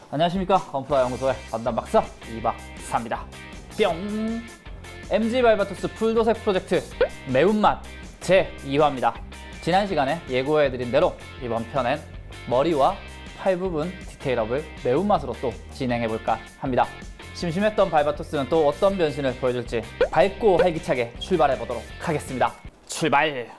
안녕하십니까. 건프라 연구소의 건담박사 이박사입니다. 뿅! MG 발바토스 풀도색 프로젝트 매운맛 제2화입니다. 지난 시간에 예고해드린 대로 이번 편엔 머리와 팔 부분 디테일업을 매운맛으로 또 진행해볼까 합니다. 심심했던 발바토스는 또 어떤 변신을 보여줄지 밝고 활기차게 출발해보도록 하겠습니다. 출발!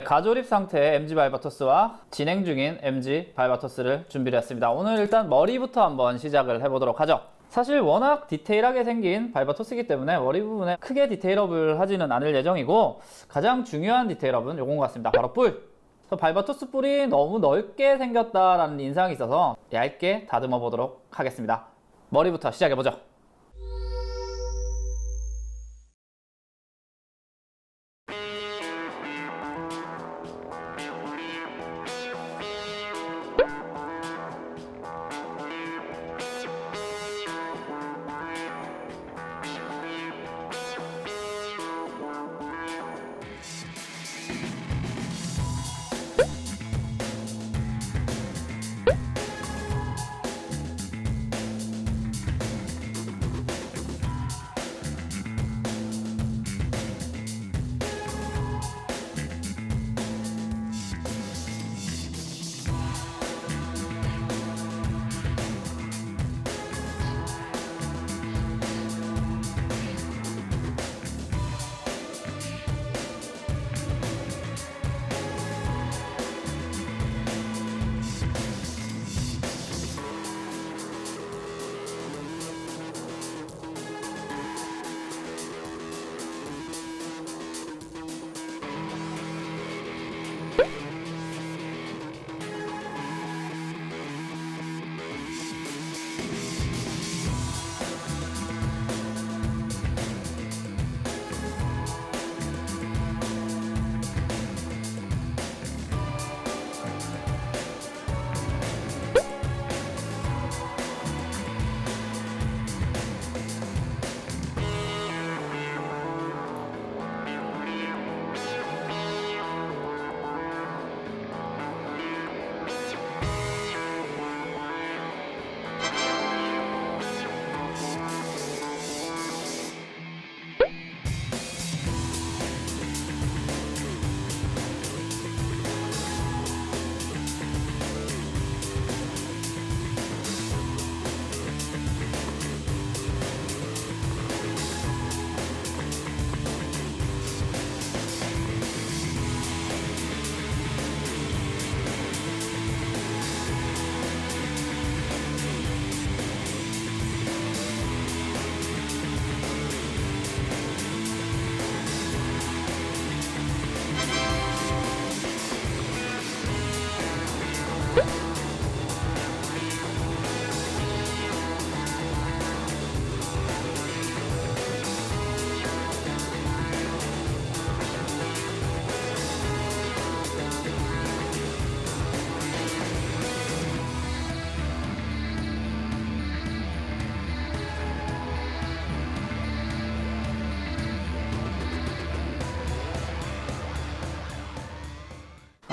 가조립 상태의 MG 발바토스와 진행 중인 MG 발바토스를 준비를 했습니다. 오늘 일단 머리부터 한번 시작을 해보도록 하죠. 사실 워낙 디테일하게 생긴 발바토스이기 때문에 머리 부분에 크게 디테일업을 하지는 않을 예정이고, 가장 중요한 디테일업은 요건 것 같습니다. 바로 뿔! 발바토스 뿔이 너무 넓게 생겼다라는 인상이 있어서 얇게 다듬어 보도록 하겠습니다. 머리부터 시작해보죠.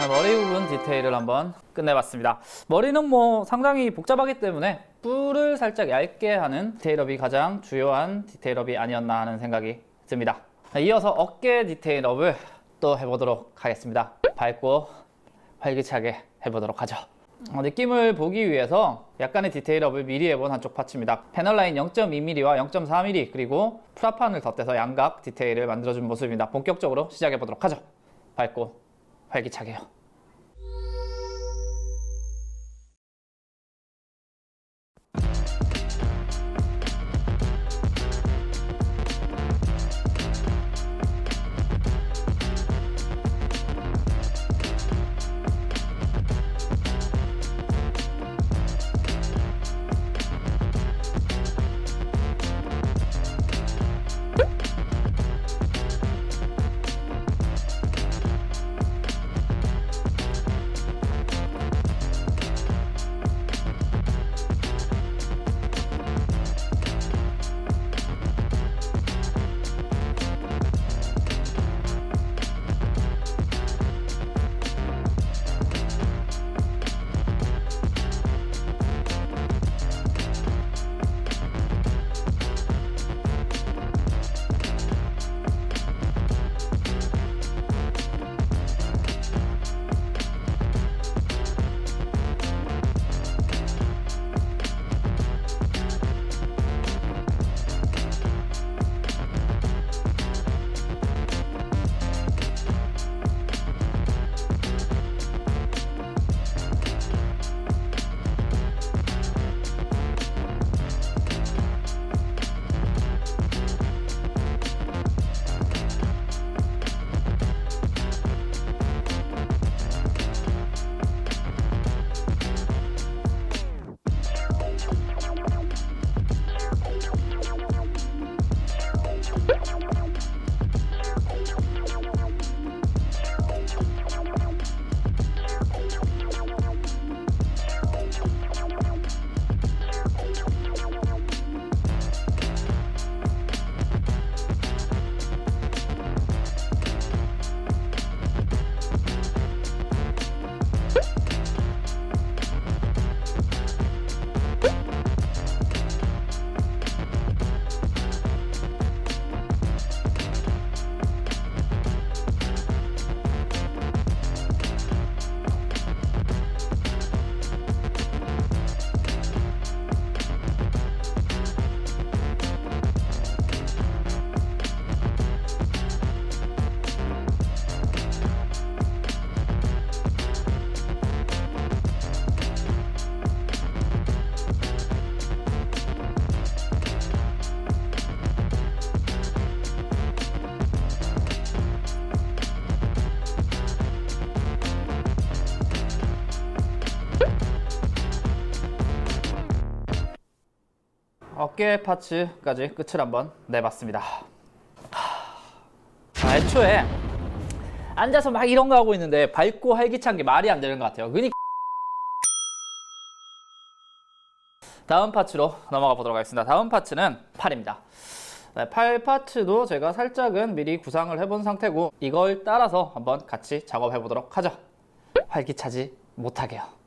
머리 부분 디테일을 한번 끝내봤습니다. 머리는 상당히 복잡하기 때문에 뿔을 살짝 얇게 하는 디테일업이 가장 주요한 디테일업이 아니었나 하는 생각이 듭니다. 이어서 어깨 디테일업을 또 해보도록 하겠습니다. 밝고 활기차게 해보도록 하죠. 느낌을 보기 위해서 약간의 디테일업을 미리 해본 한쪽 파츠입니다. 패널 라인 0.2mm와 0.4mm 그리고 프라판을 덧대서 양각 디테일을 만들어준 모습입니다. 본격적으로 시작해보도록 하죠. 밝고 활기차게요. 어깨 파츠까지 끝을 한번 내봤습니다. 애초에 앉아서 막 이런 거 하고 있는데 밝고 활기찬 게 말이 안 되는 것 같아요. 다음 파츠로 넘어가 보도록 하겠습니다. 다음 파츠는 팔입니다. 네, 팔 파츠도 제가 살짝은 미리 구상을 해본 상태고 이걸 따라서 한번 같이 작업해 보도록 하죠. 활기차지 못하게요.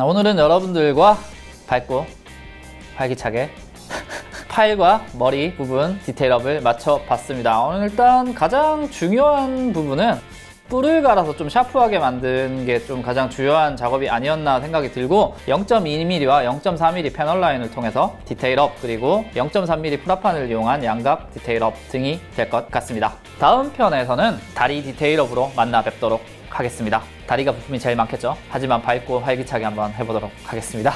오늘은 여러분들과 밝고 활기차게 팔과 머리 부분 디테일업을 맞춰봤습니다. 오늘 일단 가장 중요한 부분은 뿔을 갈아서 좀 샤프하게 만든 게 좀 가장 주요한 작업이 아니었나 생각이 들고 0.2mm와 0.4mm 패널 라인을 통해서 디테일업 그리고 0.3mm 프라판을 이용한 양각 디테일업 등이 될 것 같습니다. 다음 편에서는 다리 디테일업으로 만나 뵙도록 하겠습니다. 다리가 부품이 제일 많겠죠? 하지만 밝고 활기차게 한번 해보도록 하겠습니다.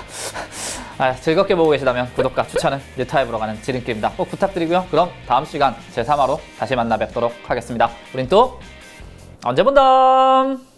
즐겁게 보고 계시다면 구독과 추천은 뉴타입으로 가는 지름길입니다. 꼭 부탁드리고요. 그럼 다음 시간 제3화로 다시 만나 뵙도록 하겠습니다. 우린 또 언제 본담!